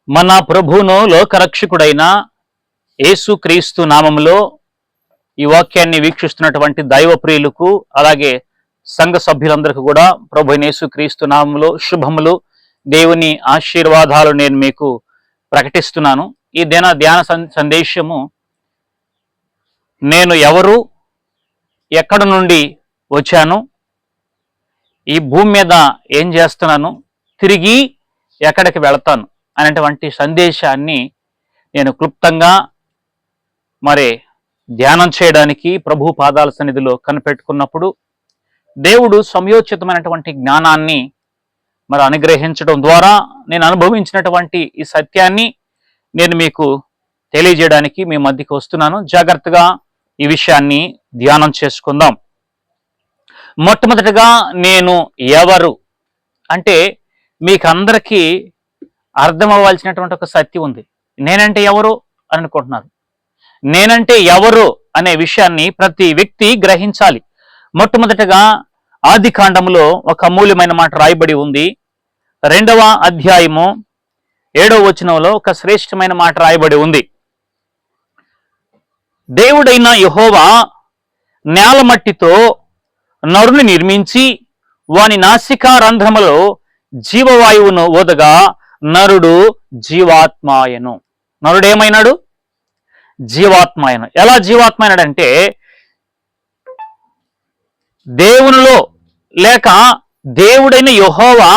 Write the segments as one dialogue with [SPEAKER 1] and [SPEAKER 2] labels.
[SPEAKER 1] మన ప్రభువును లోకరక్షకుడైన యేసుక్రీస్తు నామములో ఈ వాక్యాన్ని వీక్షిస్తున్నటువంటి దైవ ప్రియులకు అలాగే సంఘ సభ్యులందరికీ కూడా ప్రభు యేసుక్రీస్తు నామములో శుభములు, దేవుని ఆశీర్వాదాలు నేను మీకు ప్రకటిస్తున్నాను. ఈ ధ్యాన సందేశము నేను ఎవరు, ఎక్కడ నుండి వచ్చాను, ఈ భూమి మీద ఏం చేస్తున్నాను, తిరిగి ఎక్కడికి వెళతాను అనేటువంటి సందేశాన్ని నేను క్లుప్తంగా ధ్యానం చేయడానికి ప్రభు పాదాల సన్నిధిలో కనిపెట్టుకున్నప్పుడు దేవుడు సమయోచితమైనటువంటి జ్ఞానాన్ని అనుగ్రహించడం ద్వారా నేను అనుభవించినటువంటి ఈ సత్యాన్ని నేను మీకు తెలియజేయడానికి మీ మధ్యకి వస్తున్నాను. జాగ్రత్తగా ఈ విషయాన్ని ధ్యానం చేసుకుందాం. మొట్టమొదటిగా నేను ఎవరు అంటే మీకు అందరికీ అర్థం అవ్వాల్సినటువంటి ఒక సత్యం ఉంది. నేనంటే ఎవరు అని అనుకుంటున్నారు. నేనంటే ఎవరు అనే విషయాన్ని ప్రతి వ్యక్తి గ్రహించాలి. మొట్టమొదటిగా ఆది కాండములో ఒక అమూల్యమైన మాట రాయబడి ఉంది. 2వ అధ్యాయము 7వ వచనంలో ఒక శ్రేష్టమైన మాట రాయబడి ఉంది. దేవుడైన యెహోవా నేల మట్టితో నరుని నిర్మించి వాని నాసికా రంధ్రములో జీవవాయువును ఓదగా నరుడు జీవాత్మాయను. నరుడేమైనాడు? జీవాత్మాయను. ఎలా జీవాత్మాయనుడంటే దేవునిలో లేక దేవుడైన యెహోవా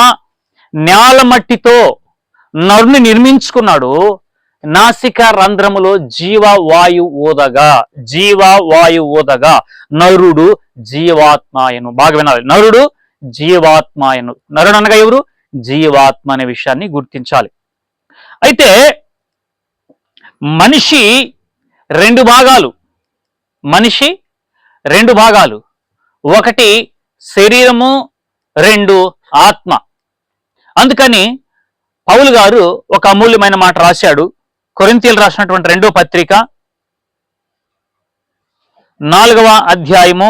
[SPEAKER 1] నేల మట్టితో నరుని నిర్మించుకున్నాడు. నాసిక రంధ్రములో జీవవాయు ఊదగా నరుడు జీవాత్మాయను. బాగా వినాలి, నరుడు జీవాత్మాయను. నరుడు అనగా ఎవరు? జీవాత్మ అనే విషయాన్ని గుర్తించాలి. అయితే మనిషి రెండు భాగాలు, ఒకటి శరీరము, 2 ఆత్మ. అందుకని పౌలు గారు ఒక అమూల్యమైన మాట రాశాడు. కొరింథీయులకు రాసినటువంటి 2వ పత్రిక 4వ అధ్యాయము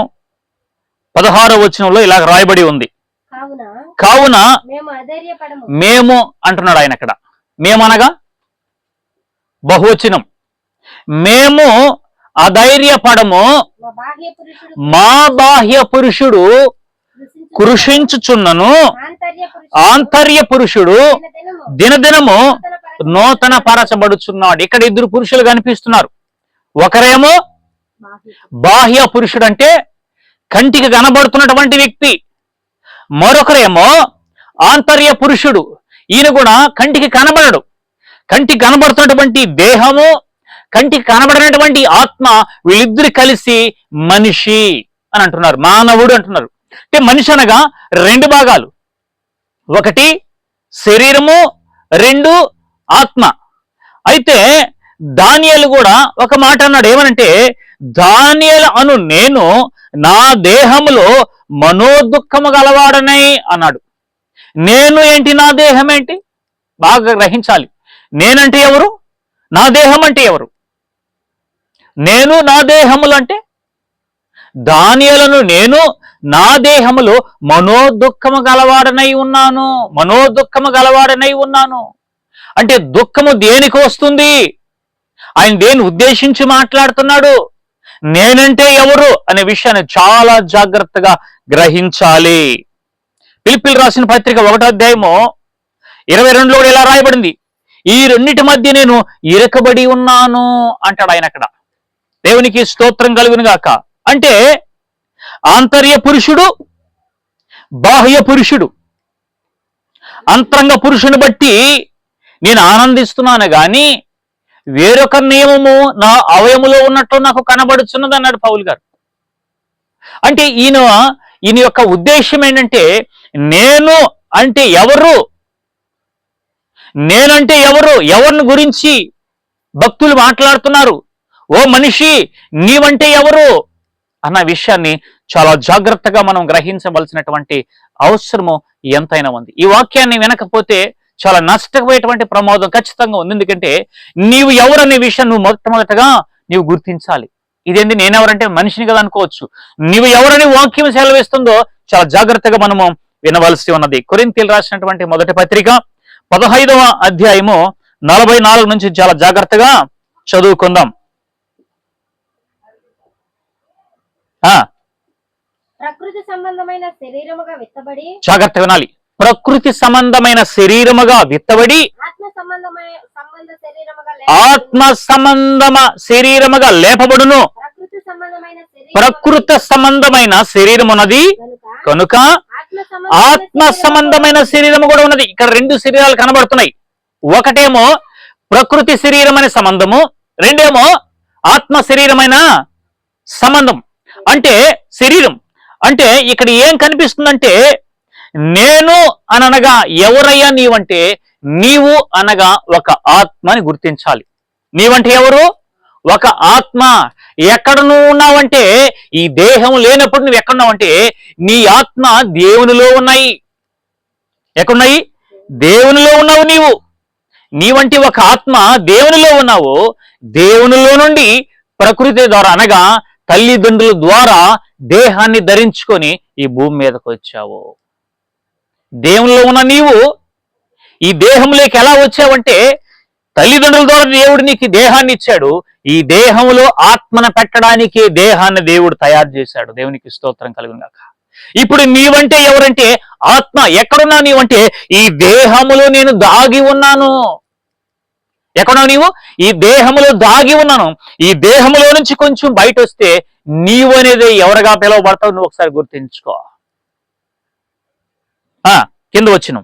[SPEAKER 1] 16వ వచనంలో ఇలా రాయబడి ఉంది. కావున మేము అంటున్నాడు ఆయన. అక్కడ మేము అనగా బహువచనం. మేము అధైర్యపడము, మా బాహ్య పురుషుడు కృషించుచున్నను, ఆంతర్య పురుషుడు దినదినము నూతన పరచబడుచున్నాడు. ఇక్కడ 2 పురుషులు కనిపిస్తున్నారు. ఒకరేమో బాహ్య పురుషుడు అంటే కంటికి కనబడుతున్నటువంటి వ్యక్తి, మరొకరేమో ఆంతర్య పురుషుడు. ఈయన కూడా కంటికి కనబడడు. కంటికి కనబడుతున్నటువంటి దేహము, కంటికి కనబడినటువంటి ఆత్మ, వీళ్ళిద్దరు కలిసి మనిషి అని అంటున్నారు, మానవుడు అంటున్నారు. అంటే మనిషి అనగా 2 భాగాలు, ఒకటి శరీరము, 2 ఆత్మ. అయితే దానియేలు కూడా ఒక మాట అన్నాడు. ఏమనంటే, దానియేలు అను నేను నా దేహములో మనోదుఃఖము గలవాడనై అన్నాడు. నేను ఏంటి, నా దేహం ఏంటి? బాగా గ్రహించాలి. నేనంటే ఎవరు, నా దేహం అంటే ఎవరు? నేను నా దేహములు అంటే దానియేలును నేను నా దేహములో మనోదుఃఖము గలవాడనై ఉన్నాను. అంటే దుఃఖము దేనికి వస్తుంది? ఆయన దేని ఉద్దేశించి మాట్లాడుతున్నాడు? నేనంటే ఎవరు అనే విషయాన్ని చాలా జాగ్రత్తగా గ్రహించాలి. ఫిలిప్పీయులకు రాసిన పత్రిక 1వ అధ్యాయము 22లో ఇలా రాయబడింది. ఈ రెండిటి మధ్య నేను ఇరకబడి ఉన్నాను అంటాడు ఆయన అక్కడ. దేవునికి స్తోత్రం కలుగును గాక. అంటే ఆంతర్య పురుషుడు, బాహ్య పురుషుడు. అంతరంగ పురుషుని బట్టి నేను ఆనందిస్తున్నాను గాని వేరొక నియమము నా అవయములో ఉన్నట్టు నాకు కనబడుచున్నది అన్నాడు పౌలు గారు. అంటే ఈయన యొక్క ఉద్దేశం ఏంటంటే, నేను అంటే ఎవరు, నేనంటే ఎవరు, ఎవరిని గురించి భక్తులు మాట్లాడుతున్నారు, ఓ మనిషి నీవంటే ఎవరు అన్న విషయాన్ని చాలా జాగ్రత్తగా మనం గ్రహించవలసినటువంటి అవసరము ఎంతైనా ఉంది. ఈ వాక్యాన్ని వినకపోతే చాలా నష్టపోయేటువంటి ప్రమాదం ఖచ్చితంగా ఉంది. ఎందుకంటే నీవు ఎవరనే విషయం నువ్వు మొట్టమొదటగా నీవు గుర్తించాలి. ఇదేంటి, నేనెవరంటే మనిషిని కదా అనుకోవచ్చు. నీవు ఎవరని వాక్యం సెలవిస్తుందో చాలా జాగ్రత్తగా మనము వినవలసి ఉన్నది. కొరింథీయులకు రాసినటువంటి 1వ పత్రిక 15వ అధ్యాయము 44 నుంచి చాలా జాగ్రత్తగా చదువుకుందాం.
[SPEAKER 2] ప్రకృతి సంబంధమైన శరీరముగా విత్తబడి,
[SPEAKER 1] జాగ్రత్త వినాలి, ప్రకృతి సంబంధమైన శరీరముగా విత్తబడి ఆత్మ సంబంధమ శరీరముగా లేపబడును. ప్రకృతి సంబంధమైన శరీరం ఉన్నది కనుక ఆత్మ సంబంధమైన శరీరము కూడా ఉన్నది. ఇక్కడ 2 శరీరాలు కనబడుతున్నాయి. ఒకటేమో ప్రకృతి శరీరమైన సంబంధము, రెండేమో ఆత్మ శరీరమైన సంబంధం. అంటే శరీరం అంటే ఇక్కడ ఏం కనిపిస్తుందంటే, నేను అనగా ఎవరయ్యా నీవంటే, నీవు అనగా ఒక ఆత్మని గుర్తించాలి. నీవంటే ఎవరు? ఒక ఆత్మ. ఎక్కడ నువ్వు ఉన్నావంటే, ఈ దేహం లేనప్పుడు నువ్వు ఎక్కడున్నావంటే నీ ఆత్మ దేవునిలో ఉన్నాయి. ఎక్కడున్నాయి? దేవునిలో ఉన్నావు. నీవంటి ఒక ఆత్మ దేవునిలో ఉన్నావు. దేవునిలో నుండి ప్రకృతి ద్వారా అనగా తల్లిదండ్రుల ద్వారా దేహాన్ని ధరించుకొని ఈ భూమి మీదకి వచ్చావు. దేవునిలో ఉన్న నీవు ఈ దేహంలోకి ఎలా వచ్చావంటే, తల్లిదండ్రుల ద్వారా దేవుడు నీకు దేహాన్ని ఇచ్చాడు. ఈ దేహంలో ఆత్మను పెట్టడానికి దేహాన్ని దేవుడు తయారు చేశాడు. దేవునికి స్తోత్రం కలుగుగాక. ఇప్పుడు నీవంటే ఎవరంటే ఆత్మ. ఎక్కడున్నా నీవంటే ఈ దేహములో నేను దాగి ఉన్నాను. ఎక్కడున్నావు నీవు? ఈ దేహములో దాగి ఉన్నాను. ఈ దేహములో నుంచి కొంచెం బయట వస్తే నీవు అనేది ఎవరుగా పిలువబడతావు నువ్వు ఒకసారి గుర్తించుకో. కింద వచ్చిన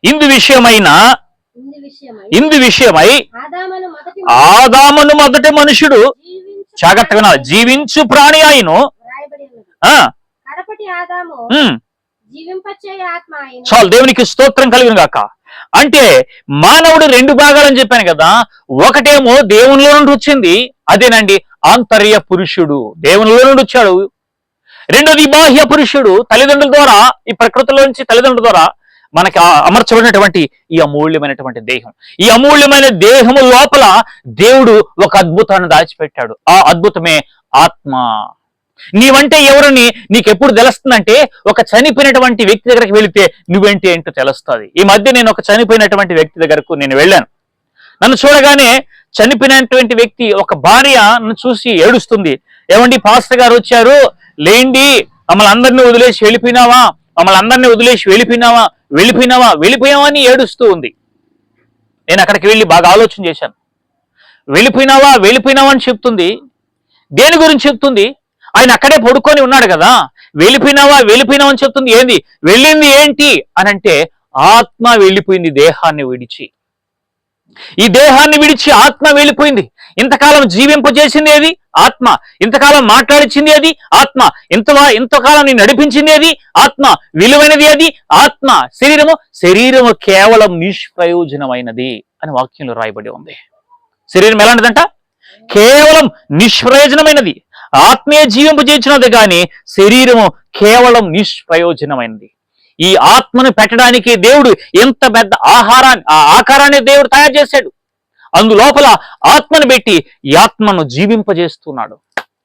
[SPEAKER 1] ఇందు విషయమై ఆదామును మొదటి మనుషుడు, జాగ్రత్తగా వినాలి, జీవించు ప్రాణి ఆయను. చాలు, దేవునికి స్తోత్రం కలిగిన గాక. అంటే మానవుడు 2 భాగాలని చెప్పాను కదా. ఒకటేమో దేవునిలో నుండి వచ్చింది, అదేనండి ఆంతర్య పురుషుడు, దేవునిలో నుండి వచ్చాడు. రెండోది బాహ్య పురుషుడు, తల్లిదండ్రుల ద్వారా, ఈ ప్రకృతిలో నుంచి తల్లిదండ్రుల ద్వారా మనకి అమర్చబడినటువంటి ఈ అమూల్యమైనటువంటి దేహం. ఈ అమూల్యమైన దేహము లోపల దేవుడు ఒక అద్భుతాన్ని దాచిపెట్టాడు. ఆ అద్భుతమే ఆత్మ. నీవంటే ఎవరిని నీకెప్పుడు తెలుస్తుందంటే, ఒక చనిపోయినటువంటి వ్యక్తి దగ్గరికి వెళితే నువ్వేంటి ఏంటో తెలుస్తుంది. ఈ మధ్య నేను ఒక చనిపోయినటువంటి వ్యక్తి దగ్గరకు నేను వెళ్ళాను. నన్ను చూడగానే చనిపోయినటువంటి వ్యక్తి ఒక భార్య నన్ను చూసి ఏడుస్తుంది. ఏమండి పాస్టర్ గారు వచ్చారు, లేండి, మమ్మల్ని అందరినీ వదిలేసి వెళ్ళిపోయినావా, వెళ్ళిపోయావా అని ఏడుస్తూ ఉంది. నేను అక్కడికి వెళ్ళి బాగా ఆలోచన చేశాను. వెళ్ళిపోయినావా అని చెప్తుంది. దేని గురించి చెప్తుంది? ఆయన అక్కడే పడుకొని ఉన్నాడు కదా. వెళ్ళిపోయినావా అని చెప్తుంది. ఏంది వెళ్ళింది ఏంటి అని అంటే, ఆత్మ వెళ్ళిపోయింది దేహాన్ని విడిచి. ఈ దేహాన్ని విడిచి ఆత్మ వెళ్ళిపోయింది. ఇంతకాలం జీవింపజేసింది ఏది? ఆత్మ. ఇంతకాలం మాట్లాడించింది ఏది? ఆత్మ. ఇంతకాలం నేను నడిపించింది ఏది? ఆత్మ. విలువైనది ఏది? ఆత్మ. శరీరము కేవలం నిష్ప్రయోజనమైనది అని వాక్యంలో రాయబడి ఉంది. శరీరం ఎలాంటిదంట? కేవలం నిష్ప్రయోజనమైనది. ఆత్మీయ జీవింపజేసినది కానీ శరీరము కేవలం నిష్ప్రయోజనమైనది. ఈ ఆత్మను పెట్టడానికి దేవుడు ఎంత పెద్ద ఆకారాన్ని దేవుడు తయారు చేశాడు. అందులోపల ఆత్మను పెట్టి ఈ ఆత్మను జీవింపజేస్తున్నాడు.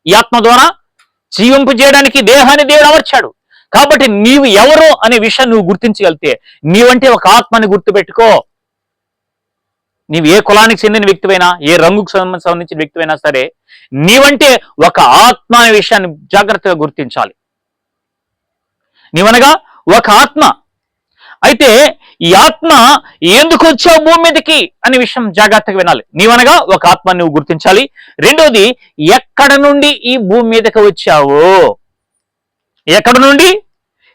[SPEAKER 1] ఈ ఆత్మ ద్వారా జీవింపజేయడానికి దేహాన్ని దేవుడు అమర్చాడు. కాబట్టి నీవు ఎవరో అనే విషయాన్ని నువ్వు గుర్తించగలిగితే, నీవంటే ఒక ఆత్మని గుర్తుపెట్టుకో. నీవు ఏ కులానికి చెందిన వ్యక్తివైనా, ఏ రంగుకు సంబంధించిన వ్యక్తివైనా సరే, నీవంటే ఒక ఆత్మ అనే విషయాన్ని జాగ్రత్తగా గుర్తించాలి. నీవనగా ఒక ఆత్మ. అయితే ఈ ఆత్మ ఎందుకు వచ్చావు భూమి మీదకి అనే విషయం జాగ్రత్తగా వినాలి. నీవనగా ఒక ఆత్మని నువ్వు గుర్తించాలి. రెండోది, ఎక్కడ నుండి ఈ భూమి మీదకి వచ్చావు, ఎక్కడ నుండి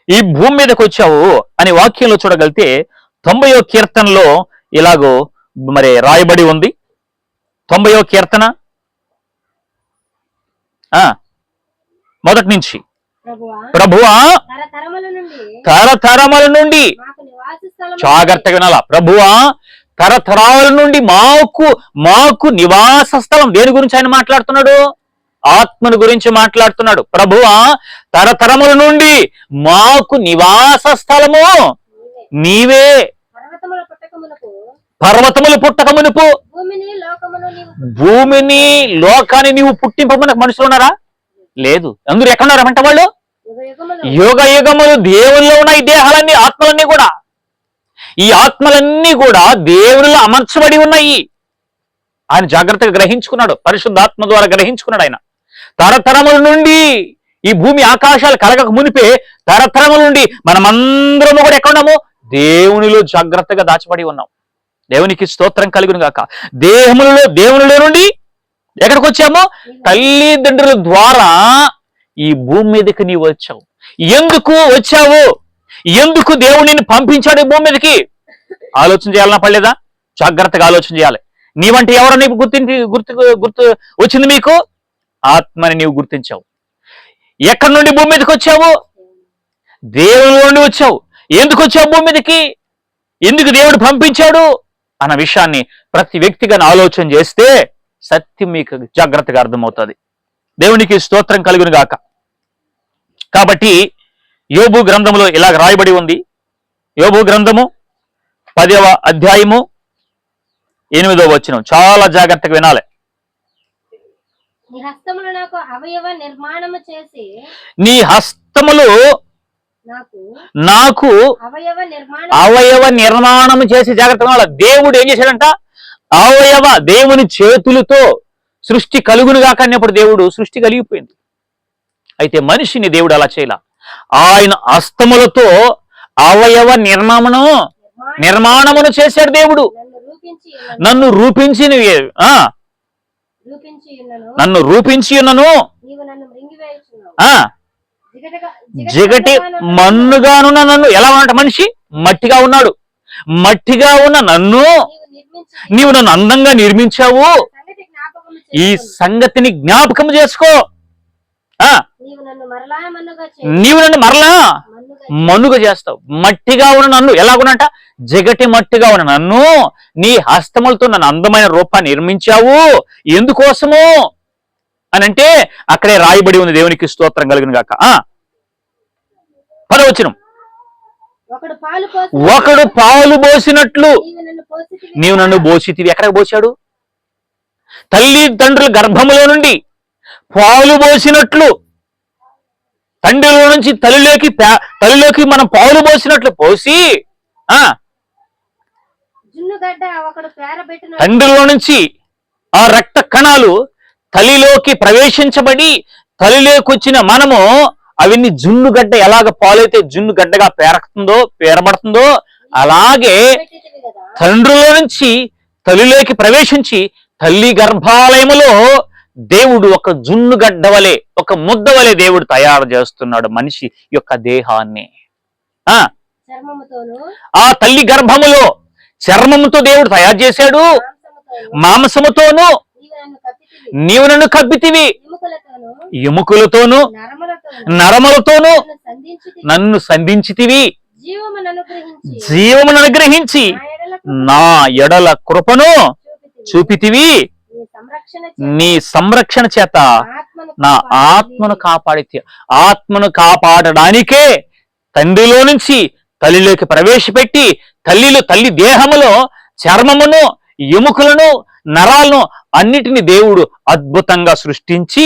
[SPEAKER 1] ఈ భూమి మీదకి వచ్చావు అనే వాక్యంలో చూడగలిగితే 90వ కీర్తనలో ఇలాగో మరి రాయబడి ఉంది. 90వ కీర్తన మొదటి నుంచి, ప్రభువా తరతరముల నుండి, జాగ్రత్తగా వినాలా, ప్రభువా తరతరాల నుండి మాకు నివాస స్థలం. దేని గురించి ఆయన మాట్లాడుతున్నాడు? ఆత్మను గురించి మాట్లాడుతున్నాడు. ప్రభువా తరతరముల నుండి మాకు నివాస స్థలము నీవే. పర్వతములు పుట్టక మునుపు భూమిని లోకాన్ని నీవు పుట్టింపమనకు మనుషులు ఉన్నారా? లేదు. అందరూ ఎక్కడున్నారంట? వాళ్ళు యుగ యుగములు దేవుల్లో ఉన్న ఈ దేహాలన్నీ, ఆత్మలన్నీ కూడా ఈ ఆత్మలన్నీ కూడా దేవునిలో అమర్చబడి ఉన్నాయి. ఆయన జాగ్రత్తగా గ్రహించుకున్నాడు, పరిశుద్ధాత్మ ద్వారా గ్రహించుకున్నాడు. ఆయన తరతరముల నుండి ఈ భూమి ఆకాశాలు కలగక మునిపే తరతరముల నుండి మనమందరము కూడా ఎక్కడున్నాము? దేవునిలో జాగ్రత్తగా దాచబడి ఉన్నాం. దేవునికి స్తోత్రం కలుగును గాక. దేవునిలో నుండి ఎక్కడికి వచ్చాము? తల్లిదండ్రుల ద్వారా ఈ భూమి మీదకి నీవు వచ్చావు. ఎందుకు వచ్చావు? ఎందుకు దేవుడిని పంపించాడు ఈ భూమి మీదకి? ఆలోచన చేయాలన్నా పడలేదా? జాగ్రత్తగా ఆలోచన చేయాలి. నీవంటే ఎవరో నీకు గుర్తు వచ్చింది? మీకు ఆత్మని నీవు గుర్తించావు. ఎక్కడి నుండి భూమి మీదకి వచ్చావు? దేవుని నుండి వచ్చావు. ఎందుకు వచ్చావు భూమి మీదకి? ఎందుకు దేవుడు పంపించాడు అన్న విషయాన్ని ప్రతి వ్యక్తిగా ఆలోచన చేస్తే సత్యం మీకు జాగ్రత్తగా అర్థమవుతుంది. దేవునికి స్తోత్రం కలుగును గాక. కాబట్టి యోబు గ్రంథములో ఇలాగ రాయబడి ఉంది. యోబు గ్రంథము 10వ అధ్యాయము 8వ వచనం చాలా జాగ్రత్తగా వినాలి.
[SPEAKER 2] నీ హస్తములు నాకు అవయవ నిర్మాణము చేసి
[SPEAKER 1] నీ హస్తములు నాకు అవయవ నిర్మాణము చేసి జాగ్రత్తగా. దేవుడు ఏం చేశాడంట? దేవుని చేతులతో సృష్టి కలుగును గాక అన్నప్పుడు దేవుడు సృష్టి కలిగిపోయింది. అయితే మనిషిని దేవుడు అలా ఆయన హస్తములతో అవయవ నిర్మాణమును చేశాడు దేవుడు. నన్ను రూపించి ఉన్నను జిగటి మన్నుగానున్న నన్ను. ఎలా ఉన్నట్టు మనిషి మట్టిగా ఉన్నాడు. మట్టిగా ఉన్న నన్ను నీవు నన్ను అందంగా నిర్మించావు. ఈ సంగతిని జ్ఞాపకం చేసుకో. నీవు నన్ను మరలా మన్నుగా చేస్తావు. మట్టిగా ఉన్న నన్ను ఎలాగునంట? జగటి మట్టిగా ఉన్న నన్ను నీ హస్తములతో నన్ను అందమైన రూపాన్ని నిర్మించావు. ఎందుకోసము అని అంటే అక్కడే రాయబడి ఉంది. దేవునికి స్తోత్రం కలుగును గాక. 10వ వచనం, ఒకడు పాలు పోసినట్లు నీవు నన్ను పోసితివి. ఎక్కడికి పోసాడు? తల్లిదండ్రుల గర్భములో నుండి పాలు పోసినట్లు, తండ్రిలో నుంచి తల్లిలోకి మనం పాలు పోసినట్లు పోసి తండ్రిలో నుంచి ఆ రక్త కణాలు తల్లిలోకి ప్రవేశించబడి తల్లిలోకి వచ్చిన మనము అవన్నీ జున్నుగడ్డ ఎలాగ పాలైతే జున్నుగడ్డగా పేరబడుతుందో అలాగే తండ్రిలో నుంచి తల్లిలోకి ప్రవేశించి తల్లి గర్భాలయములో దేవుడు ఒక జున్నుగడ్డ వలె, ఒక ముద్ద వలె దేవుడు తయారు చేస్తున్నాడు మనిషి యొక్క దేహాన్ని. ఆ తల్లి గర్భములో చర్మముతో దేవుడు తయారు చేశాడు. మాంసముతోను నీవు నన్ను కప్పితివి. ఎముకలతోను నరములతోను నన్ను సంధించితివి. జీవమును అనుగ్రహించి నా ఎడల కృపను చూపితివి. నీ సంరక్షణ చేత నా ఆత్మను కాపాడడానికే తండ్రిలో నుంచి తల్లిలోకి ప్రవేశపెట్టి తల్లి దేహములో చర్మమును ఎముకలను నరాలను అన్నిటిని దేవుడు అద్భుతంగా సృష్టించి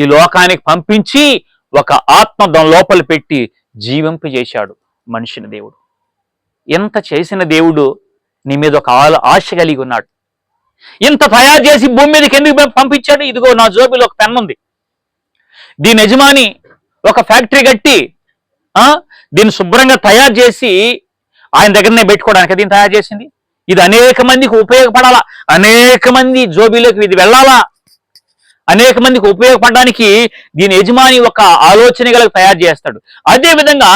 [SPEAKER 1] ఈ లోకానికి పంపించి ఒక ఆత్మ లోపల పెట్టి జీవింపజేశాడు మనిషిని దేవుడు. ఎంత చేసిన దేవుడు నీ మీద ఒక ఆశ కలిగి ఉన్నాడు. ఇంత తయారు చేసి భూమి మీదకి ఎందుకు పంపించాడు? ఇదిగో నా జోబిలో ఒక పెన్ ఉంది. దీని యజమాని ఒక ఫ్యాక్టరీ కట్టి దీన్ని శుభ్రంగా తయారు చేసి ఆయన దగ్గరనే పెట్టుకోవడానికి దీన్ని తయారు చేసింది. ఇది అనేక మందికి ఉపయోగపడాలా, అనేక మంది జోబీలోకి ఇది వెళ్ళాలా, అనేక మందికి ఉపయోగపడడానికి దీని యజమాని ఒక ఆలోచన గల తయారు చేస్తాడు. అదే విధంగా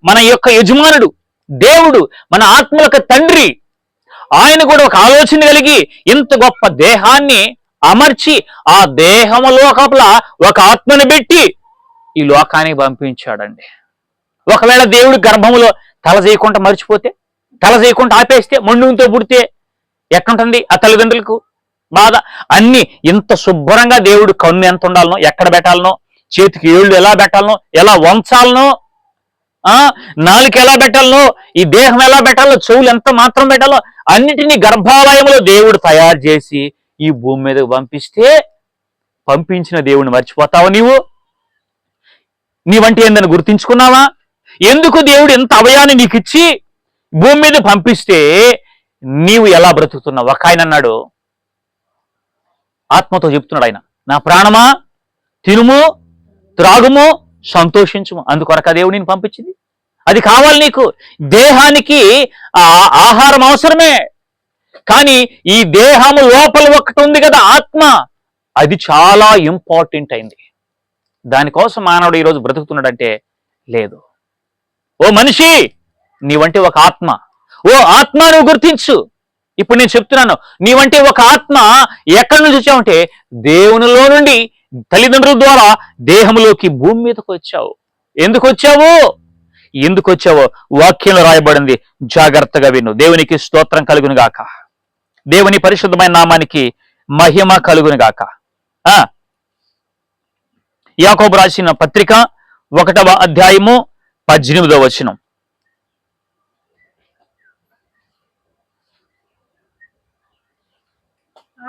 [SPEAKER 1] మన యొక్క యజమానుడు దేవుడు, మన ఆత్మలకు తండ్రి, ఆయన కూడా ఒక ఆలోచన కలిగి ఇంత గొప్ప దేహాన్ని అమర్చి ఆ దేహము లోపల ఒక ఆత్మను పెట్టి ఈ లోకానికి పంపించాడండి. ఒకవేళ దేవుడు గర్భములో తల చేయకుండా మర్చిపోతే, తల చేయకుండా ఆపేస్తే, మొండుతో పుడితే ఎక్కడుంటుంది ఆ తల్లిదండ్రులకు బాధ? అన్ని ఇంత శుభ్రంగా దేవుడు కన్ను ఎంత ఉండాలనో, ఎక్కడ పెట్టాలనో, చేతికి ఏళ్ళు ఎలా పెట్టాలనో, ఎలా వంచాలనో, నాలుక ఎలా పెట్టాలనో, ఈ దేహం ఎలా పెట్టాలో, చెవులు ఎంత మాత్రం పెట్టాలో అన్నిటినీ గర్భాలయంలో దేవుడు తయారు చేసి ఈ భూమి మీదకు పంపిస్తే పంపించిన దేవుడిని మర్చిపోతావా? నీవంటే ఏందని గుర్తించుకున్నావా? ఎందుకు దేవుడు ఎంత అవయాన్ని నీకు ఇచ్చి భూమి మీద పంపిస్తే నీవు ఎలా బ్రతుకుతున్నావు? ఒక ఆయన అన్నాడు, ఆత్మతో చెప్తున్నాడు ఆయన, నా ప్రాణమా తినుము త్రాగుము సంతోషించుము, అందుకొరక దేవుడు నేను పంపించింది. అది కావాలి నీకు. దేహానికి ఆహారం అవసరమే, కానీ ఈ దేహము లోపల ఒకటి ఉంది కదా ఆత్మ, అది చాలా ఇంపార్టెంట్ అయింది. దానికోసం మానవుడు ఈరోజు బ్రతుకుతున్నాడంటే లేదు. ఓ మనిషి, నీవంటే ఒక ఆత్మ. ఓ ఆత్మ, నువ్వు గుర్తించు. ఇప్పుడు నేను చెప్తున్నాను, నీవంటే ఒక ఆత్మ ఎక్కడి నుంచి వచ్చావంటే దేవునిలో నుండి, తల్లిదండ్రుల ద్వారా దేహంలోకి భూమి మీదకి వచ్చావు. ఎందుకు వచ్చావు? ఎందుకు వచ్చావో వాక్యంలో రాయబడింది, జాగ్రత్తగా విను. దేవునికి స్తోత్రం కలుగును గాక. దేవుని పరిశుద్ధమైన నామానికి మహిమ కలుగును గాక. యాకోబు రాసిన పత్రిక 1వ అధ్యాయము 18వ వచనం.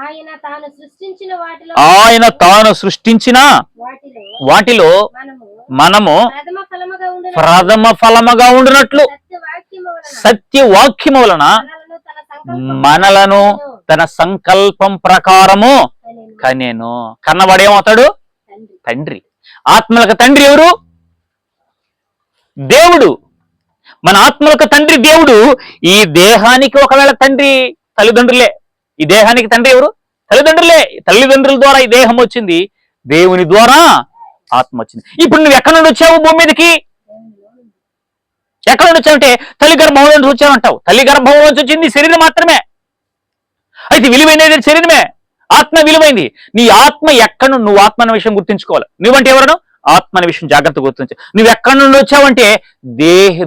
[SPEAKER 2] ఆయన తాను సృష్టించిన
[SPEAKER 1] వాటిలో మనము ప్రథమ ఫలముగా ఉండునట్లు సత్యవాక్యము వలన మనలను తన సంకల్పం ప్రకారము కనెను. కన్నవాడేమవుతాడు? తండ్రి. ఆత్మలకు తండ్రి ఎవరు? దేవుడు. మన ఆత్మలకు తండ్రి దేవుడు. ఈ దేహానికి ఒకవేళ తండ్రి తల్లిదండ్రులే. ఈ దేహానికి తండ్రి ఎవరు? తల్లిదండ్రులే. తల్లిదండ్రుల ద్వారా ఈ దేహం వచ్చింది, దేవుని ద్వారా ఆత్మ వచ్చింది. ఇప్పుడు నువ్వు ఎక్కడి నుండి వచ్చావు భూమి మీదకి? ఎక్కడి నుండి వచ్చావంటే తల్లి గర్భంలో నుంచి వచ్చావంటావు. తల్లి గర్భంలో నుంచి వచ్చింది శరీరం మాత్రమే. అయితే విలువైనది శరీరమే, ఆత్మ విలువైంది. నీ ఆత్మ ఎక్కడ, నువ్వు ఆత్మ అనే విషయం గుర్తుంచుకోవాలి. నువ్వంటే ఎవరను? ఆత్మ అనే విషయం జాగ్రత్తగా గుర్తించు. నువ్వు ఎక్కడి నుండి వచ్చావంటే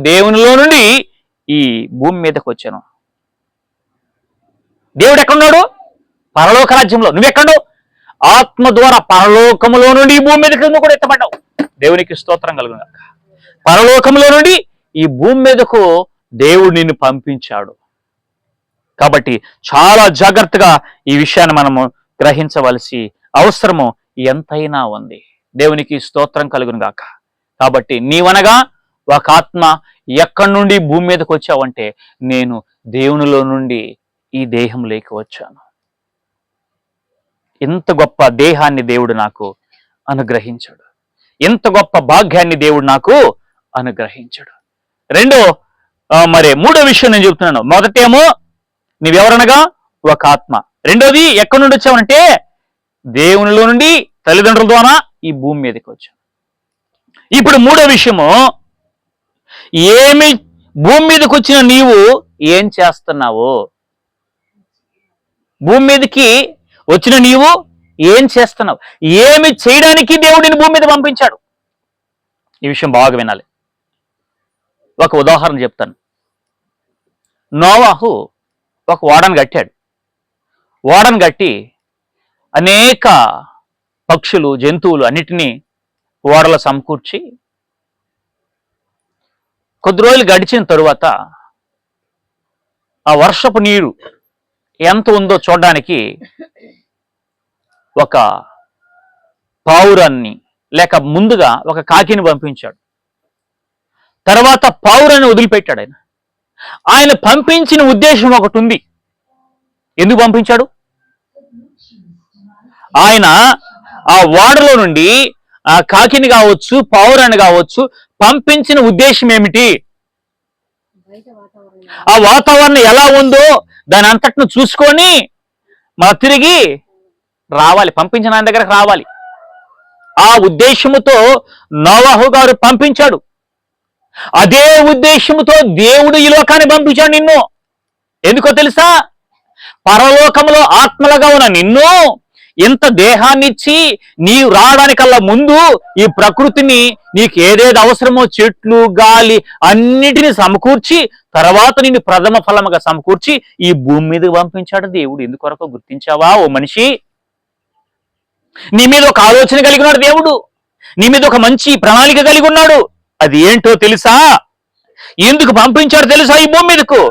[SPEAKER 1] దేవునిలో నుండి ఈ భూమి మీదకి వచ్చాను. దేవుడు ఎక్కడున్నాడు? పరలోక రాజ్యంలో. నువ్వెక్కడు? ఆత్మ ద్వారా పరలోకములో నుండి ఈ భూమి మీదకి నువ్వు కూడా ఎత్తబడ్డావు. దేవునికి స్తోత్రం కలుగును గాక. పరలోకములో నుండి ఈ భూమి మీదకు దేవుడు నిన్ను పంపించాడు. కాబట్టి చాలా జాగ్రత్తగా ఈ విషయాన్ని మనము గ్రహించవలసి అవసరము ఎంతైనా ఉంది. దేవునికి స్తోత్రం కలుగును గాక. కాబట్టి నీవనగా ఒక ఆత్మ ఎక్కడి నుండి భూమి మీదకి వచ్చావంటే, నేను దేవునిలో నుండి ఈ దేహంలోకి వచ్చాను. ఎంత గొప్ప దేహాన్ని దేవుడు నాకు అనుగ్రహించాడు, ఎంత గొప్ప భాగ్యాన్ని దేవుడు నాకు అనుగ్రహించాడు. మూడో విషయం నేను చెప్తున్నాను. మొదటేమో నీవెవరనగా ఒక ఆత్మ. రెండోది ఎక్కడి నుండి వచ్చావంటే దేవునిలో నుండి తల్లిదండ్రుల ద్వారా ఈ భూమి మీదకి వచ్చావు. ఇప్పుడు మూడో విషయము, ఏమి భూమి మీదకి వచ్చిన నీవు ఏం చేస్తున్నావు? భూమి మీదకి వచ్చిన నీవు ఏం చేస్తున్నావు? ఏమి చేయడానికి దేవుడిని భూమి మీద పంపించాడు? ఈ విషయం బాగా వినాలి. ఒక ఉదాహరణ చెప్తాను. నోవాహు ఒక ఓడను కట్టాడు. ఓడను కట్టి అనేక పక్షులు, జంతువులు అన్నిటినీ ఓడలో సమకూర్చి కొద్ది రోజులు గడిచిన తరువాత ఆ వర్షపు నీరు ఎంత ఉందో చూడడానికి ఒక పావురాన్ని, లేక ముందుగా ఒక కాకిని పంపించాడు. తర్వాత పావురాన్ని వదిలిపెట్టాడు. ఆయన పంపించిన ఉద్దేశం ఒకటి ఉంది. ఎందుకు పంపించాడు? ఆయన ఆ ఓడలో నుండి ఆ కాకిని కావచ్చు, పావురాన్ని కావచ్చు పంపించిన ఉద్దేశం ఏమిటి? ఆ వాతావరణం ఎలా ఉందో దాని అంతటిని చూసుకొని తిరిగి రావాలి, పంపించిన ఆయన దగ్గరకు రావాలి. ఆ ఉద్దేశముతో నోవాహు గారు పంపించాడు. అదే ఉద్దేశముతో దేవుడు ఈ లోకాన్ని పంపించాడు నిన్ను. ఎందుకో తెలుసా? పరలోకములో ఆత్మలుగా ఉన్న నిన్ను ఇంత దేహాన్నిచ్చి నీవు రావడానికల్లా ముందు ఈ ప్రకృతిని, నీకు ఏదేది అవసరమో చెట్లు, గాలి అన్నిటిని సమకూర్చి తర్వాత నిన్ను ప్రథమ ఫలముగా సమకూర్చి ఈ భూమి మీదకి పంపించాడు దేవుడు. ఎందుకొరకు గుర్తించావా ఓ మనిషి? నీ మీద ఒక ఆలోచన కలిగి ఉన్నాడు దేవుడు. నీ మీద ఒక మంచి ప్రణాళిక కలిగి ఉన్నాడు. అది ఏంటో తెలుసా? ఎందుకు పంపించాడు తెలుసా? ఈ భూమి మీదకు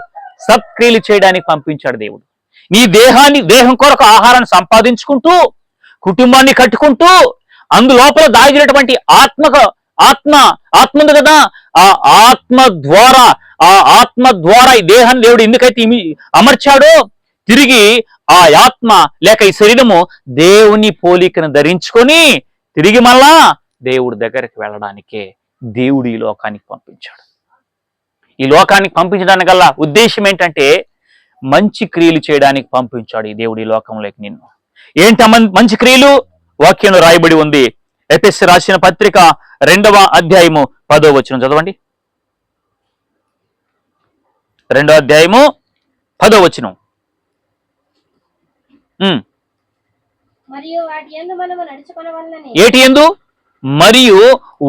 [SPEAKER 1] సత్క్రియలు చేయడానికి పంపించాడు దేవుడు. నీ దేహం కొరకు ఆహారాన్ని సంపాదించుకుంటూ, కుటుంబాన్ని కట్టుకుంటూ, అందులోపల దాగినటువంటి ఆత్మ ఉంది కదా, ఆ ఆత్మ ద్వారా ఆ ఆత్మ ద్వారా ఈ దేహాన్ని దేవుడు ఎందుకైతే అమర్చాడో తిరిగి ఆ ఆత్మ లేక ఈ శరీరము దేవుని పోలికను ధరించుకొని తిరిగి మళ్ళా దేవుడి దగ్గరికి వెళ్ళడానికే దేవుడు ఈ లోకానికి పంపించాడు. ఈ లోకానికి పంపించడానికల్లా ఉద్దేశం ఏంటంటే మంచి క్రియలు చేయడానికి పంపించాడు ఈ దేవుడు ఈ లోకంలోకి నిన్ను. ఏంట మంచి క్రియలు? వాక్యంలో రాయబడి ఉంది. ఎఫెసీ రాసిన పత్రిక 2వ అధ్యాయము 10వ వచనం చదవండి. 2వ అధ్యాయము 10వ వచనం.
[SPEAKER 2] మరియు వాటి యందు మనము నడుచుకొనవలెనని.
[SPEAKER 1] ఏటి యందు? మరియు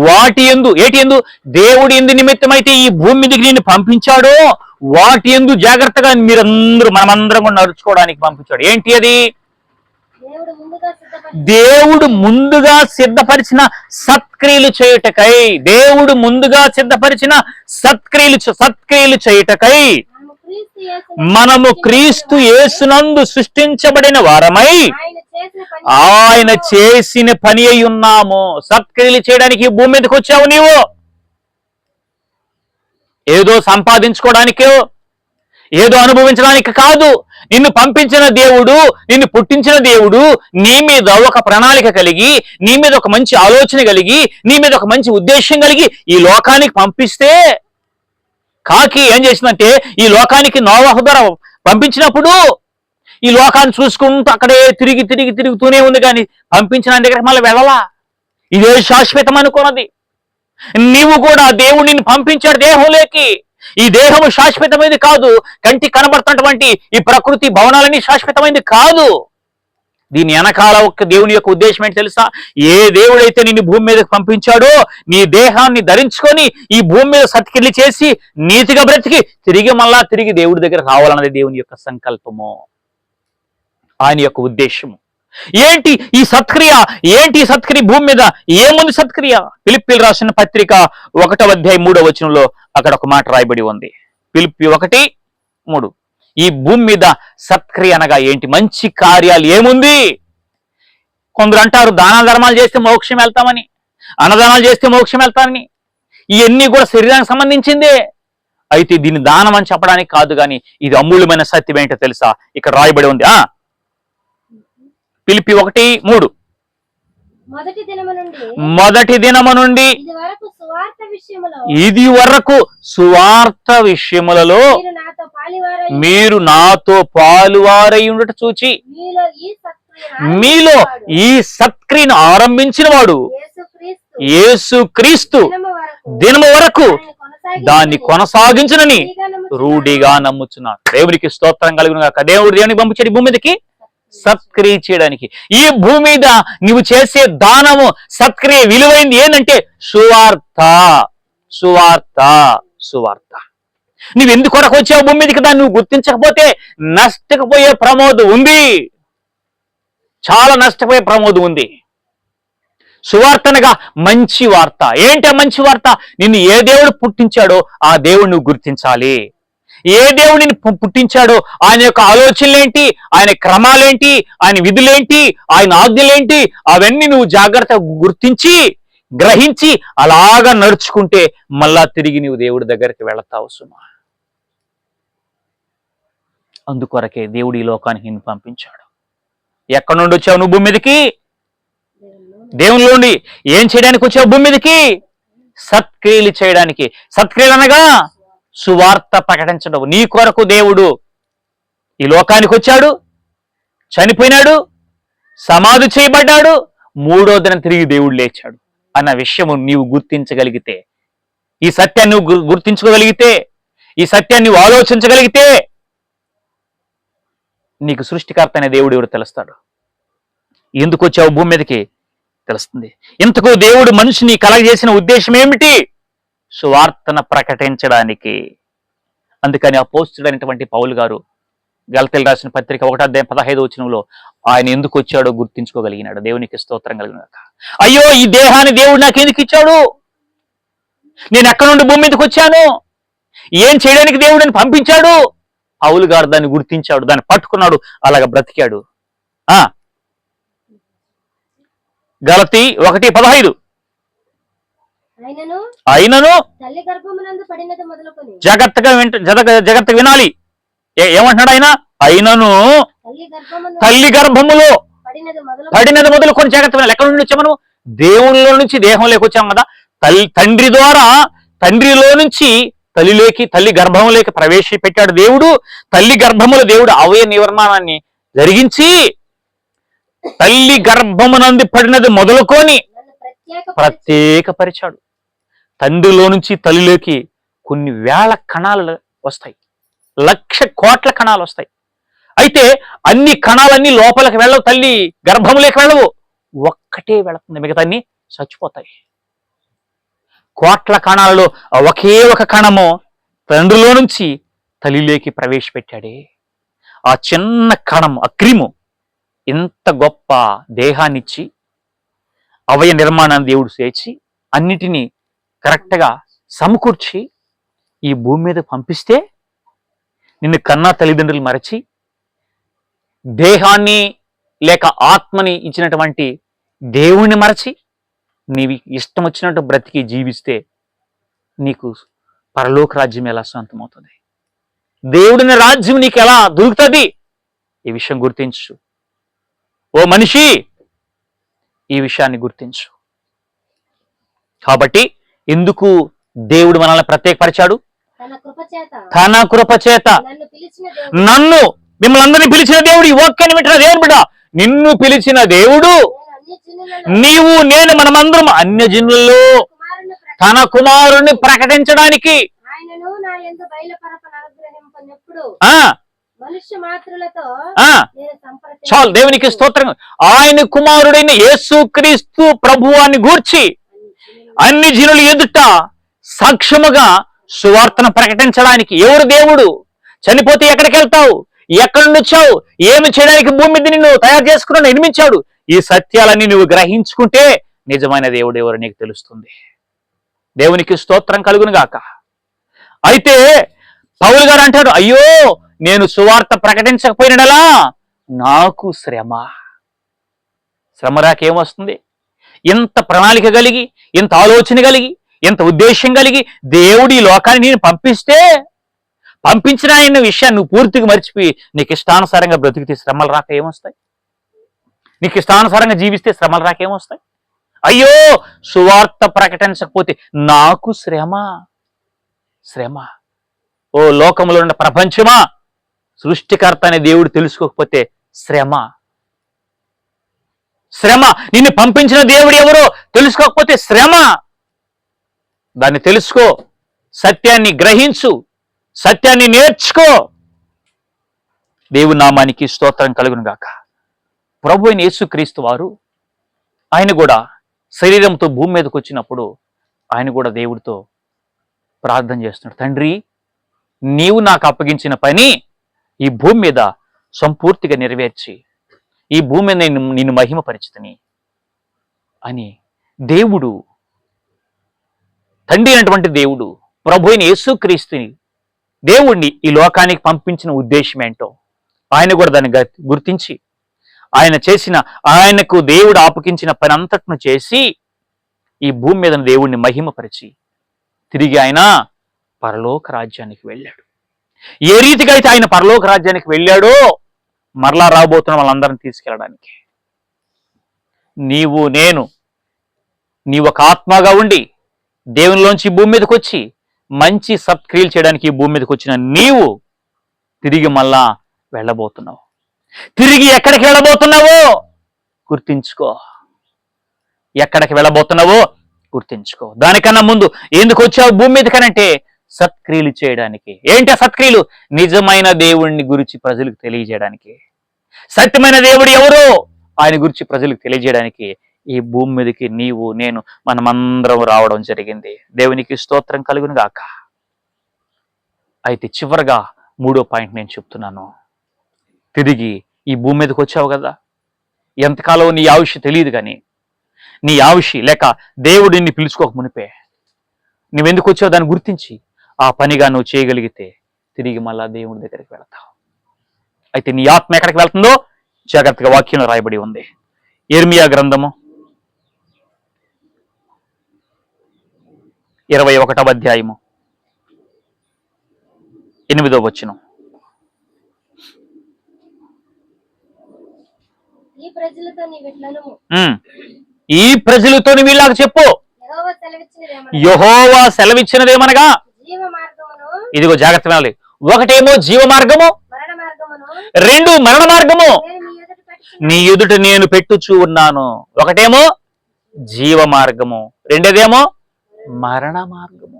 [SPEAKER 1] వాటి యందు. ఏటి యందు? దేవుడు ఎందు నిమిత్తమైతే ఈ భూమి మీదకి నేను పంపించాడో వాటి యందు జాగ్రత్తగా మనమందరం కూడా నడుచుకోవడానికి పంపించాడు. ఏంటి అది? దేవుడు ముందుగా సిద్ధపరిచిన సత్క్రియలు చేయుటకై. దేవుడు ముందుగా సిద్ధపరిచిన సత్క్రియలు చేయుటకై మనము క్రీస్తు యేసునందు సృష్టించబడిన వారమై ఆయన చేసిన పని అయి ఉన్నాము. సత్క్రియలు చేయడానికి భూమి మీదకి వచ్చావు నీవు. ఏదో సంపాదించుకోవడానికో ఏదో అనుభవించడానికి కాదు. నిన్ను పంపించిన దేవుడు, నిన్ను పుట్టించిన దేవుడు నీ మీద ఒక ప్రణాళిక కలిగి, నీ మీద ఒక మంచి ఆలోచన కలిగి, నీ మీద ఒక మంచి ఉద్దేశం కలిగి ఈ లోకానికి పంపిస్తే కాకి ఏం చేసిందంటే ఈ లోకానికి నోవహు ద్వారా పంపించినప్పుడు ఈ లోకాన్ని చూసుకుంటూ అక్కడే తిరుగుతూనే ఉంది. కానీ పంపించిన దగ్గర మళ్ళీ వెళ్ళలా. ఇదే శాశ్వతం అనుకున్నది. నీవు కూడా దేవుడు నిన్ను పంపించాడు దేహంలోకి. ఈ దేహము శాశ్వతమైనది కాదు. కంటికి కనబడుతున్నటువంటి ఈ ప్రకృతి భవనాలన్నీ శాశ్వతమైనది కాదు. దీని వెనకాల ఒక దేవుని యొక్క ఉద్దేశం ఏంటి తెలుసా? ఏ దేవుడైతే నిన్ను భూమి మీదకి పంపించాడో నీ దేహాన్ని ధరించుకొని ఈ భూమి మీద సత్క్రియలు చేసి నీతిగా బ్రతికి తిరిగి దేవుడి దగ్గర రావాలన్నది దేవుని యొక్క సంకల్పము, ఆయన యొక్క ఉద్దేశము. ఏంటి ఈ సత్క్రియ? ఏంటి ఈ సత్క్రియ? భూమి మీద ఏముంది సత్క్రియ? ఫిలిప్పీలు రాసిన పత్రిక 1వ అధ్యాయం 3వ వచనంలో అక్కడ ఒక మాట రాయబడి ఉంది. ఫిలిప్పీ 1:3. ఈ భూమి మీద సత్క్రియ అనగా ఏంటి? మంచి కార్యాలు ఏముంది? కొందరు అంటారు దాన ధర్మాలు చేస్తే మోక్షం వెళ్తామని, అన్నదానాలు చేస్తే మోక్షం వెళ్తామని. ఇవన్నీ కూడా శరీరానికి సంబంధించిందే. అయితే దీన్ని దానం అని చెప్పడానికి కాదు, కానీ ఇది అమూల్యమైన సత్యం ఏంటో తెలుసా? ఇక్కడ రాయబడి ఉంది. ఫిలిప్పీ 1:3. మొదటి దినము నుండి ఇది వరకు సువార్త విషయములలో మీరు నాతో పాలువారై ఉండట చూచి మీలో ఈ సత్క్రియను ఆరంభించిన వాడు యేసుక్రీస్తు దినము వరకు దాన్ని కొనసాగించునని రూఢిగా నమ్ముచున్నాడు. దేవునికి స్తోత్రం కలుగును గాక. దేవునికి పంపించాడు భూమి మీదకి సత్క్రియ చేయడానికి. ఈ భూమి మీద నువ్వు చేసే దానము సత్క్రియ విలువైంది ఏంటంటే సువార్త. నువ్వు ఎందుకు కొరకు వచ్చావు భూమి మీదకి? దాన్ని నువ్వు గుర్తించకపోతే నష్టపోయే ప్రమాదం ఉంది. చాలా నష్టపోయే ప్రమాదం ఉంది. సువార్తనగా మంచి వార్త. ఏంటి మంచి వార్త? నిన్ను ఏ దేవుడు పుట్టించాడో ఆ దేవుడు నువ్వు గుర్తించాలి. ఏ దేవుడిని పుట్టించాడో ఆయన యొక్క ఆలోచనలేంటి, ఆయన క్రమాలేంటి, ఆయన విధులేంటి, ఆయన ఆజ్ఞలేంటి, అవన్నీ నువ్వు జాగ్రత్తగా గుర్తించి గ్రహించి అలాగా నడుచుకుంటే మళ్ళా తిరిగి నువ్వు దేవుడి దగ్గరికి వెళతావు సుమా. అందుకొరకే దేవుడు ఈ లోకానికి నిన్ను పంపించాడు. ఎక్కడి నుండి వచ్చావు నువ్వు భూమి మీదకి? దేవుని నుండి. ఏం చేయడానికి వచ్చావు భూమి మీదకి? సత్క్రియలు చేయడానికి. సత్క్రియలు అనగా సువార్త ప్రకటించడం. నీ కొరకు దేవుడు ఈ లోకానికి వచ్చాడు, చనిపోయినాడు, సమాధి చేయబడ్డాడు, 3వ దినం తిరిగి దేవుడు లేచాడు అన్న విషయము నీవు గుర్తించగలిగితే, ఈ సత్యాన్ని నువ్వు గుర్తించుకోగలిగితే, ఈ సత్యాన్ని నువ్వు ఆలోచించగలిగితే నీకు సృష్టికర్త అనే దేవుడు ఎవరు తెలుస్తాడు. ఎందుకు వచ్చావు భూమి మీదకి తెలుస్తుంది. ఇంతకు దేవుడు మనిషిని కలగజేసిన ఉద్దేశం ఏమిటి? సువార్తను ప్రకటించడానికి. అందుకని అపోస్తుడైనటువంటి పౌలు గారు గలతీయులకు రాసిన పత్రిక 1వ అధ్యాయం 15వ వచనంలో ఆయన ఎందుకు వచ్చాడో గుర్తించుకోగలిగినాడు. దేవునికి స్తోత్రం కలుగుగాక. అయ్యో ఈ దేహాన్ని దేవుడు నాకు ఎందుకు ఇచ్చాడు? నేను ఎక్కడి నుండి భూమి మీదకి వచ్చాను? ఏం చేయడానికి దేవుడిని పంపించాడు? పౌలు గారు దాన్ని గుర్తించాడు, దాన్ని పట్టుకున్నాడు, అలాగ బ్రతికాడు. గలతీ 1:15. అయినను
[SPEAKER 2] తల్లి గర్భమునందు పడినది మొదలుకొని
[SPEAKER 1] జాగ్రత్తగా వినాలి. ఏమంటున్నాడు ఆయన? అయినను తల్లి గర్భములో పడినది మొదలుకొని జాగ్రత్త వినాలి. ఎక్కడ నుండి వచ్చాం మనం? దేవునిలో నుంచి దేహంలోకి వచ్చాం కదా. తండ్రి ద్వారా తండ్రిలో నుంచి తల్లి గర్భంలోకి ప్రవేశపెట్టాడు దేవుడు. తల్లి గర్భములో దేవుడు అవయ నిర్మాణాన్ని జరిగించి తల్లి గర్భమునందు పడినది మొదలుకొని ప్రత్యేకపరిచాడు. తండ్రిలో నుంచి తల్లిలోకి కొన్ని వేల కణాలు వస్తాయి, 1,00,000 కోట్ల కణాలు వస్తాయి. అయితే అన్ని కణాలన్నీ లోపలికి వెళ్ళవు, తల్లి గర్భములోకి వెళ్ళవు, ఒక్కటే వెళుతుంది, మిగతా అన్ని చచ్చిపోతాయి. కోట్ల కణాలలో ఒకే ఒక కణము తండ్రిలో నుంచి తల్లిలోకి ప్రవేశపెట్టాడే. ఆ చిన్న కణం, ఆ క్రిము ఇంత గొప్ప దేహాన్నిచ్చి అవయ నిర్మాణాన్ని దేవుడు చేర్చి అన్నిటినీ కరెక్ట్గా సమకూర్చి ఈ భూమి మీద పంపిస్తే నిన్ను కన్నా తల్లిదండ్రులు మరచి దేహాన్ని లేక ఆత్మని ఇచ్చినటువంటి దేవుణ్ణి మరచి నీవి ఇష్టం వచ్చినట్టు బ్రతికి జీవిస్తే నీకు పరలోక రాజ్యం ఎలా సొంతమవుతుంది? దేవుడిని రాజ్యం నీకు ఎలా దొరుకుతుంది? ఈ విషయం గుర్తించు. ఓ మనిషి, ఈ విషయాన్ని గుర్తించు. కాబట్టి ఎందుకు దేవుడు మనల్ని ప్రత్యేకపరిచాడు? తన కృప చేత నన్ను మిమ్మల్ని అందరినీ పిలిచిన దేవుడు. ఈ వాక్యాన్ని వింటున్న దేవుడు బిడ్డ, నిన్ను పిలిచిన దేవుడు, నీవు నేను మనమందరం అన్యజనులలో తన కుమారుణ్ణి ప్రకటించడానికి చాలు. దేవునికి స్తోత్రం. ఆయన కుమారుడైన యేసుక్రీస్తు ప్రభువాన్ని గూర్చి అన్ని జనులు ఎదుట సాక్ష్యముగా సువార్తను ప్రకటించడానికి. ఎవరు దేవుడు? చనిపోతే ఎక్కడికి వెళ్తావు? ఎక్కడి నుండి వచ్చావు? ఏమి చేయడానికి భూమి మీద నిన్ను తయారు చేసుకున్నాడు, నిర్మించాడు? ఈ సత్యాలన్నీ నువ్వు గ్రహించుకుంటే నిజమైన దేవుడు ఎవరు నీకు తెలుస్తుంది. దేవునికి స్తోత్రం కలుగును గాక. అయితే పౌలు గారు అంటాడు, అయ్యో నేను సువార్త ప్రకటించకపోయినలా నాకు శ్రమ. శ్రమ రాకేమొస్తుంది? ఇంత ప్రణాళిక కలిగి, ఇంత ఆలోచన కలిగి, ఇంత ఉద్దేశం కలిగి దేవుడు ఈ లోకాన్ని నేను పంపించిన ఆయన విషయాన్ని నువ్వు పూర్తిగా మర్చిపోయి నీకు ఇష్టానుసారంగా బ్రతికితే శ్రమలు రాక ఏమొస్తాయి? నీకు ఇష్టానుసారంగా జీవిస్తే శ్రమలు రాక ఏమొస్తాయి? అయ్యో సువార్త ప్రకటించకపోతే నాకు శ్రమ. ఓ లోకంలో ఉన్న ప్రపంచమా, సృష్టికర్త అనే దేవుడు తెలుసుకోకపోతే శ్రమ. నిన్ను పంపించిన దేవుడు ఎవరో తెలుసుకోకపోతే శ్రమ. దాన్ని తెలుసుకో, సత్యాన్ని గ్రహించు, సత్యాన్ని నేర్చుకో. దేవుని నామానికి స్తోత్రం కలుగును గాక. ప్రభు అయిన యేసుక్రీస్తు వారు ఆయన కూడా శరీరంతో భూమి మీదకి వచ్చినప్పుడు ఆయన కూడా దేవుడితో ప్రార్థన చేస్తున్నాడు. తండ్రి, నీవు నాకు అప్పగించిన పని ఈ భూమి మీద సంపూర్తిగా నెరవేర్చి ఈ భూమి మీద నిన్ను మహిమపరిచితిని అని దేవుడు, తండ్రి అయినటువంటి దేవుడు ప్రభు అయిన యేసుక్రీస్తుని దేవుణ్ణి ఈ లోకానికి పంపించిన ఉద్దేశం ఏంటో ఆయన కూడా దాన్ని గుర్తించి ఆయనకు దేవుడు ఆపగించిన పని అంతటిను చేసి ఈ భూమి మీద దేవుణ్ణి మహిమపరిచి తిరిగి ఆయన పరలోక రాజ్యానికి వెళ్ళాడు. ఏ రీతిగా అయితే ఆయన పరలోక రాజ్యానికి వెళ్ళాడో మరలా రాబోతున్న వాళ్ళందరినీ తీసుకెళ్ళడానికి నీవు ఒక ఆత్మగా ఉండి దేవునిలోంచి ఈ భూమి మీదకి వచ్చి మంచి సత్క్రియలు చేయడానికి ఈ భూమి మీదకి వచ్చిన నీవు తిరిగి మళ్ళా వెళ్ళబోతున్నావు. తిరిగి ఎక్కడికి వెళ్ళబోతున్నావో గుర్తించుకో. ఎక్కడికి వెళ్ళబోతున్నావో గుర్తించుకో. దానికన్నా ముందు ఎందుకు వచ్చావు భూమి మీదకనంటే సత్క్రియలు చేయడానికి. ఏంటి ఆ సత్క్రియలు? నిజమైన దేవుడిని గురించి ప్రజలకు తెలియజేయడానికి. సత్యమైన దేవుడు ఎవరో ఆయన గురించి ప్రజలకు తెలియజేయడానికి ఈ భూమి మీదకి నీవు నేను మనమందరం రావడం జరిగింది. దేవునికి స్తోత్రం కలుగును గాక. అయితే చివరిగా 3వ పాయింట్ నేను చెప్తున్నాను. తిరిగి ఈ భూమి మీదకి వచ్చావు కదా, ఎంతకాలం నీ ఆయుష్ తెలియదు, కానీ నీ ఆయుష్ లేక దేవుడిని పిలుచుకోక మునిపే నువ్వెందుకు వచ్చావు దాన్ని గుర్తించి ఆ పనిగా నువ్వు చేయగలిగితే తిరిగి మళ్ళా దేవుడి దగ్గరికి వెళతావు. అయితే నీ ఆత్మ ఎక్కడికి వెళ్తుందో జాగ్రత్తగా వాక్యంలో రాయబడి ఉంది. యెర్మీయా గ్రంథము 21వ అధ్యాయము 8వ వచనం.
[SPEAKER 2] ఈ ప్రజలతో నీవిట్లనుము,
[SPEAKER 1] ఈ ప్రజలతో వీళ్ళకి చెప్పు,
[SPEAKER 2] యెహోవా సెలవిచ్చినదేమనగా,
[SPEAKER 1] యెహోవా సెలవిచ్చినదేమనగా,
[SPEAKER 2] జీవ మార్గమును
[SPEAKER 1] ఇదిగో జాగ్రత్త వినాలి. ఒకటేమో జీవ మార్గము,
[SPEAKER 2] మరణ మార్గమును
[SPEAKER 1] 2 మరణ మార్గము
[SPEAKER 2] నేను మీ ఎదుట పెట్టుచున్నాను.
[SPEAKER 1] నీ ఎదుట నేను పెట్టుచూ ఉన్నాను. ఒకటేమో జీవ మార్గము, రెండోదేమో మరణ మార్గము.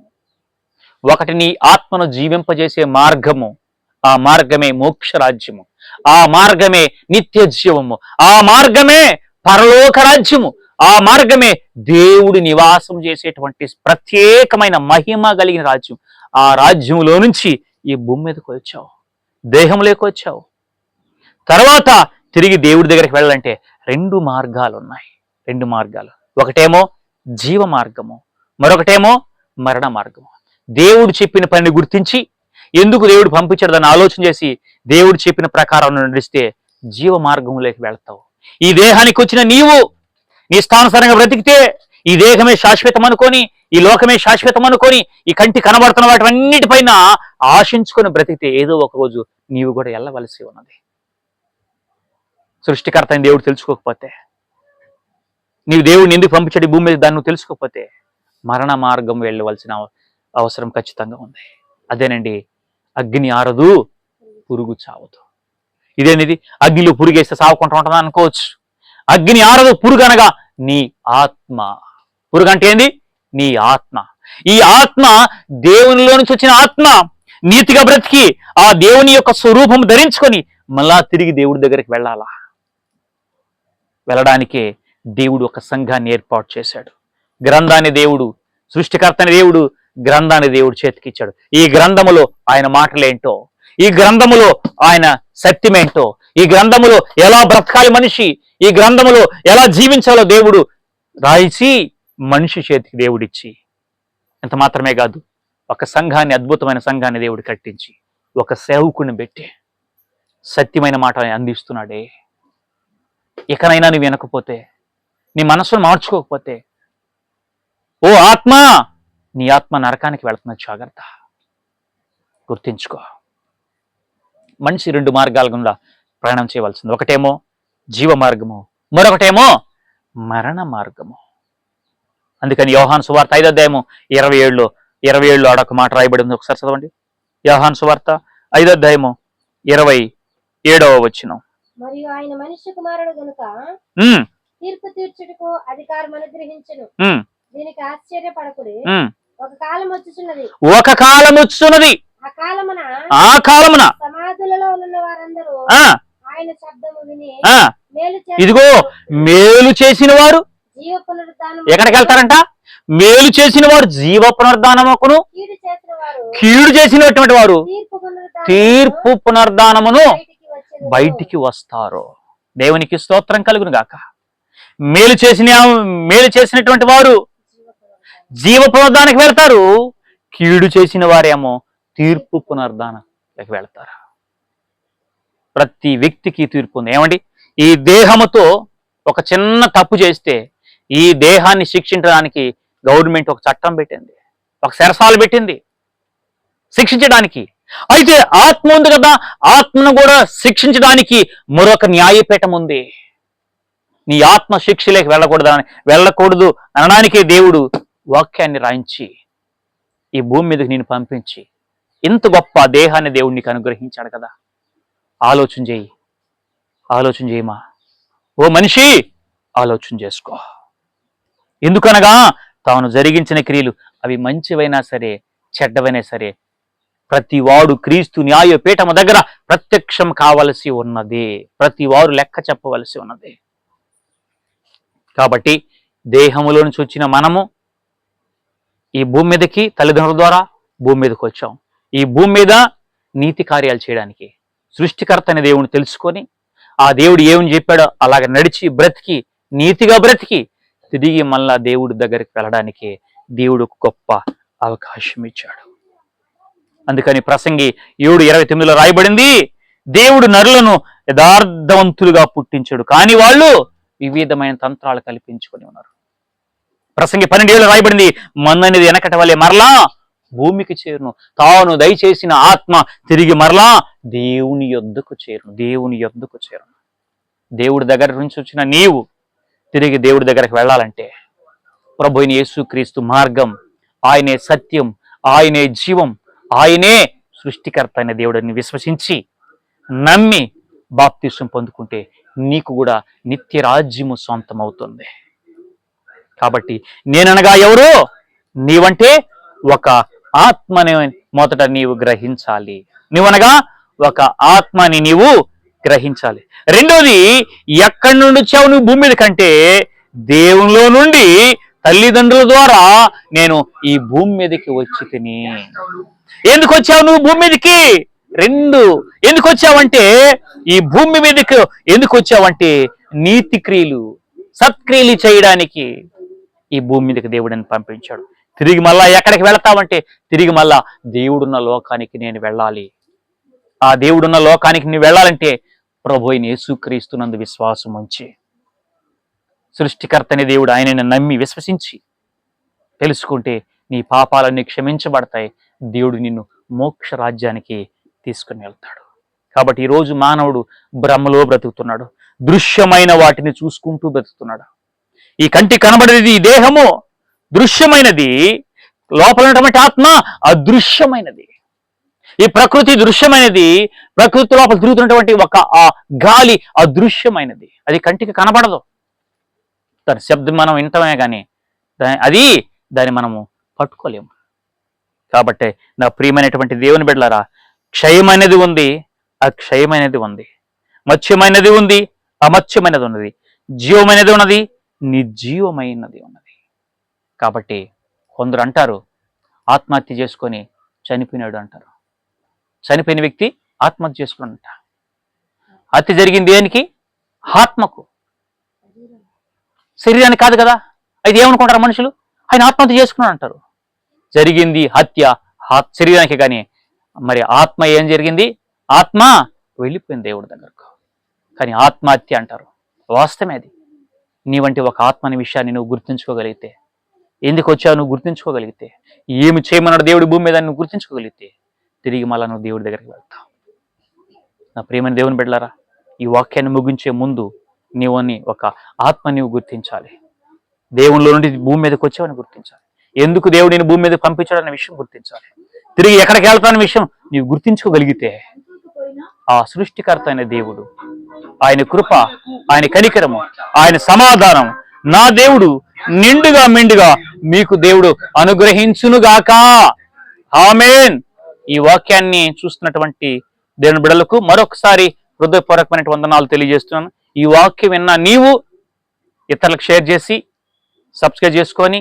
[SPEAKER 1] ఒకటి నీ ఆత్మను జీవింపజేసే మార్గము, ఆ మార్గమే మోక్ష రాజ్యము, ఆ మార్గమే నిత్య జీవము, ఆ మార్గమే పరలోక రాజ్యము, ఆ మార్గమే దేవుడి నివాసం చేసేటువంటి ప్రత్యేకమైన మహిమ కలిగిన రాజ్యం. ఆ రాజ్యంలో నుంచి ఈ భూమి మీదకి వచ్చావు, దేహంలోకి వచ్చావు. తర్వాత తిరిగి దేవుడి దగ్గరికి వెళ్ళాలంటే 2 మార్గాలు ఉన్నాయి. 2 మార్గాలు. ఒకటేమో జీవ మార్గము, మరొకటేమో మరణ మార్గము. దేవుడు చెప్పిన పనిని గుర్తించి ఎందుకు దేవుడు పంపించాడు దాన్ని ఆలోచన చేసి దేవుడు చెప్పిన ప్రకారం నడిస్తే జీవ మార్గంలోకి వెళ్తావు. ఈ దేహానికి వచ్చిన నీవు నీ స్థానుసారంగా బ్రతికితే ఈ దేహమే శాశ్వతం అనుకొని, ఈ లోకమే శాశ్వతం అనుకొని, ఈ కంటి కనబడుతున్న వాటన్నిటిపైన ఆశించుకొని బ్రతికితే ఏదో ఒక రోజు నీవు కూడా వెళ్ళవలసి ఉన్నది. సృష్టికర్త అని దేవుడు తెలుసుకోకపోతే, నీవు దేవుడిని ఎందుకు పంపించాడు ఈ భూమి మీద దాన్ని నువ్వు తెలుసుకోకపోతే మరణ మార్గం వెళ్ళవలసిన అవసరం ఖచ్చితంగా ఉంది. అదేనండి, అగ్ని ఆరదు, పురుగు చావదు. ఇదేనిది, అగ్నిలో పురుగేస్తే సావుకుంటూ ఉంటుంది అనుకోవచ్చు. అగ్ని ఆరదు, పురుగు అనగా నీ ఆత్మ. పురుగు అంటే ఏంది? నీ ఆత్మ. ఈ ఆత్మ దేవునిలో నుంచి వచ్చిన ఆత్మ నీతిగా బ్రతికి ఆ దేవుని యొక్క స్వరూపం ధరించుకొని మళ్ళా తిరిగి దేవుడి దగ్గరికి వెళ్ళాలా. వెళ్ళడానికే దేవుడు ఒక సంఘాన్ని ఏర్పాటు చేశాడు. గ్రంథాన్ని దేవుడు, సృష్టికర్తని దేవుడు గ్రంథాన్ని దేవుడు చేతికిచ్చాడు. ఈ గ్రంథములో ఆయన మాటలేంటో, ఈ గ్రంథములో ఆయన సత్యమేంటో, ఈ గ్రంథములో ఎలా బ్రతకాలి మనిషి, ఈ గ్రంథములో ఎలా జీవించాలో దేవుడు రాయిచి మనిషి చేతికి దేవుడిచ్చి, ఎంత మాత్రమే కాదు ఒక సంఘాన్ని, అద్భుతమైన సంఘాన్ని దేవుడు కట్టించి ఒక సేవకుని పెట్టి సత్యమైన మాట అందిస్తున్నాడే. ఎక్కడైనా నువ్వు వినకపోతే, నీ మనసును మార్చుకోకపోతే, ఓ ఆత్మ, నీ ఆత్మ నరకానికి వెళుతున్న జాగ్రత్త, గుర్తించుకో. మనిషి 2 మార్గాల గుండా ప్రయాణం చేయవలసింది. ఒకటేమో జీవ మార్గము, మరొకటేమో మరణ మార్గము. అందుకని యోహాను సువార్త 5వ అధ్యాయము 27 ఆడొక మాట రాయబడి ఉంది. ఒకసారి చదవండి. యోహాను సువార్త 5వ అధ్యాయము 27వ వచనం.
[SPEAKER 2] మరియు ఆయన మనుష్య కుమారుడు గనుక తీర్పు తీర్చుటకు అధికారం అనుగ్రహించును. దీనికి ఆశ్చర్యపడకుడి. ఒక కాలం వచ్చుచున్నది,
[SPEAKER 1] ఒక కాలం వచ్చుచున్నది, ఆ కాలమున
[SPEAKER 2] సమాధులలో ఉన్న వారందరూ ఆయన శబ్దము విని
[SPEAKER 1] ఇదిగో మేలు చేసిన వారు
[SPEAKER 2] జీవ పునరుద్ధానం,
[SPEAKER 1] ఎక్కడికి వెళ్తారంట? మేలు చేసిన వారు జీవ పునరుద్ధానమును, కీడు చేసినటువంటి వారు తీర్పు పునరుద్ధానమును బయటికి వస్తారు. దేవునికి స్తోత్రం కలుగును గాక. మేలు చేసినటువంటి వారు జీవ పునరుద్ధానానికి వెళ్తారు, కీడు చేసిన వారేమో తీర్పు పునరుద్ధానానికి వెళ్తారు. ప్రతి వ్యక్తికి తీర్పు ఉంది. ఏమండి, ఈ దేహముతో ఒక చిన్న తప్పు చేస్తే ఈ దేహాన్ని శిక్షించడానికి గవర్నమెంట్ ఒక చట్టం పెట్టింది, ఒక సెరసాలు పెట్టింది శిక్షించడానికి. అయితే ఆత్మ ఉంది కదా, ఆత్మను కూడా శిక్షించడానికి మరొక న్యాయపీఠం ఉంది. నీ ఆత్మ శిక్షలోకి వెళ్ళకూడదు అనడానికి దేవుడు వాక్యాన్ని రాయించి ఈ భూమి మీదకి నేను పంపించి ఇంత గొప్ప దేహాన్ని దేవుడు నీకు అనుగ్రహించాడు కదా. ఆలోచన చేయమా ఓ మనిషి, ఆలోచన చేసుకో. ఎందుకనగా తాను జరిగించిన క్రియలు అవి మంచివైనా సరే చెడ్డవైనా సరే ప్రతి వాడు క్రీస్తు న్యాయపీఠము దగ్గర ప్రత్యక్షం కావలసి ఉన్నది, ప్రతి వారు లెక్క చెప్పవలసి ఉన్నది. కాబట్టి దేహములో నుంచి వచ్చిన మనము ఈ భూమి మీదకి తల్లిదండ్రుల ద్వారా భూమి మీదకి వచ్చాం. ఈ భూమి మీద నీతి కార్యాలు చేయడానికి సృష్టికర్త అనే దేవుని తెలుసుకొని ఆ దేవుడు ఏమని చెప్పాడో అలాగ నడిచి బ్రతికి నీతిగా బ్రతికి తిరిగి మళ్ళా దేవుడి దగ్గరికి వెళ్ళడానికి దేవుడు గొప్ప అవకాశం ఇచ్చాడు. అందుకని ప్రసంగి 7:29 రాయబడింది, దేవుడు నరులను యథార్థవంతులుగా పుట్టించాడు, కానీ వాళ్ళు వివిధమైన తంత్రాలు కల్పించుకొని ఉన్నారు. ప్రసంగి 12 రాయబడింది, మన్ననేది వెనకటి వలె మరలా భూమికి చేరును, తాను దయచేసిన ఆత్మ తిరిగి మరలా దేవుని యొద్దకు చేరును, దేవుని యొద్దకు చేరును. దేవుడి దగ్గర నుంచి వచ్చిన నీవు తిరిగి దేవుడి దగ్గరకు వెళ్ళాలంటే ప్రభు అయిన యేసుక్రీస్తు మార్గం, ఆయనే సత్యం, ఆయనే జీవం, ఆయనే సృష్టికర్త అయిన దేవుడిని విశ్వసించి నమ్మి బాప్తిసం పొందుకుంటే నీకు కూడా నిత్య రాజ్యము సొంతం అవుతుంది. కాబట్టి నేననగా ఎవరు? నీవంటే ఒక ఆత్మని మొదట నీవు గ్రహించాలి. నువ్వనగా ఒక ఆత్మని నీవు గ్రహించాలి. రెండోది, ఎక్కడి నుండి వచ్చావు నువ్వు భూమి మీద కంటే దేవునిలో నుండి తల్లిదండ్రుల ద్వారా నేను ఈ భూమి మీదకి వచ్చి తిని. ఎందుకు వచ్చావు నువ్వు భూమి మీదకి? రెండు, ఎందుకు వచ్చావంటే ఈ భూమి మీదకి ఎందుకు వచ్చావంటే నీతి క్రియలు, సత్క్రియలు చేయడానికి ఈ భూమి మీదకి దేవుడిని పంపించాడు. తిరిగి మళ్ళా ఎక్కడికి వెళతావంటే తిరిగి మళ్ళా దేవుడున్న లోకానికి నేను వెళ్ళాలి. ఆ దేవుడున్న లోకానికి నువ్వు వెళ్ళాలంటే ప్రభు అయిన యేసుక్రీస్తునందు విశ్వాసం ఉంచి, సృష్టికర్తని దేవుడు ఆయనను నమ్మి విశ్వసించి తెలుసుకుంటే నీ పాపాలన్నీ క్షమించబడతాయి. దేవుడు నిన్ను మోక్ష రాజ్యానికి తీసుకుని వెళ్తాడు. కాబట్టి ఈరోజు మానవుడు భ్రమలో బ్రతుకుతున్నాడు, దృశ్యమైన వాటిని చూసుకుంటూ బ్రతుకుతున్నాడు. ఈ కంటి కనబడేది ఈ దేహము దృశ్యమైనది, లోపల ఉన్నటువంటి ఆత్మ అదృశ్యమైనది. ఈ ప్రకృతి దృశ్యమైనది, ప్రకృతి లోపల తిరుగుతున్నటువంటి ఒక ఆ గాలి అదృశ్యమైనది. అది కంటికి కనబడదు, దాని శబ్దం మనం వింటమే కానీ దాన్ని మనము పట్టుకోలేము. కాబట్టి నా ప్రియమైనటువంటి దేవుని బిడ్డలారా, క్షయమైనది ఉంది, అక్షయమైనది ఉంది, మత్స్యమైనది ఉంది, అమత్స్యమైనది ఉన్నది, జీవమైనది ఉన్నది, నిర్జీవమైనది ఉన్నది. కాబట్టి కొందరు అంటారు ఆత్మహత్య చేసుకొని చనిపోయినాడు అంటారు. చనిపోయిన వ్యక్తి ఆత్మహత్య చేసుకున్నాడంట. హత్య జరిగింది దేనికి? ఆత్మకు, శరీరానికి కాదు కదా. అయితే ఏమనుకుంటారు మనుషులు? ఆయన ఆత్మహత్య చేసుకున్నాడు అంటారు. జరిగింది హత్య శరీరానికి, కానీ మరి ఆత్మ ఏం జరిగింది? ఆత్మ వెళ్ళిపోయింది దేవుడి దగ్గరకు. కానీ ఆత్మహత్య అంటారు. వాస్తవమే అది. నీ వంటి ఒక ఆత్మని విషయాన్ని నువ్వు గుర్తుంచుకోగలిగితే, ఎందుకు వచ్చావు నువ్వు గుర్తుంచుకోగలిగితే, ఏమి చేయమన్నాడు దేవుడి భూమి మీద నువ్వు గుర్తుంచుకోగలిగితే తిరిగి మళ్ళా నువ్వు దేవుడి దగ్గరికి వెళ్తావు. నా ప్రియమైన దేవుని బిడ్డలారా, ఈ వాక్యాన్ని ముగించే ముందు నీవని ఒక ఆత్మ నీవు గుర్తించాలి. దేవునిలో నుండి భూమి మీదకి వచ్చావని గుర్తించాలి. ఎందుకు దేవుడు నేను భూమి మీద పంపించాడు అనే విషయం గుర్తించాలి. తిరిగి ఎక్కడికి వెళ్తానన్న విషయం నీవు గుర్తించుకోగలిగితే ఆ సృష్టికర్త అయిన దేవుడు, ఆయన కృప, ఆయన కనికరము, ఆయన సమాధానం నా దేవుడు నిండుగా మెండుగా మీకు దేవుడు అనుగ్రహించునుగాక. ఆమేన్. ఈ వాక్యాన్ని చూస్తున్నటువంటి దేవుని బిడ్డలకు మరొకసారి హృదయపూర్వకమైన వందనాలు తెలియజేస్తున్నాను. ఈ వాక్యం విన్న నీవు ఇతరులకు షేర్ చేసి సబ్స్క్రైబ్ చేసుకొని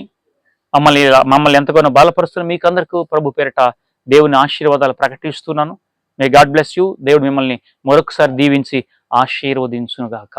[SPEAKER 1] మమ్మల్ని ఎంతగానో బలపరుస్తున్న మీకు అందరికీ ప్రభు పేరిట దేవుని ఆశీర్వాదాలు ప్రకటిస్తున్నాను. May God bless you. దేవుడు మిమ్మల్ని మరొకసారి దీవించి ఆశీర్వదించునుగాక.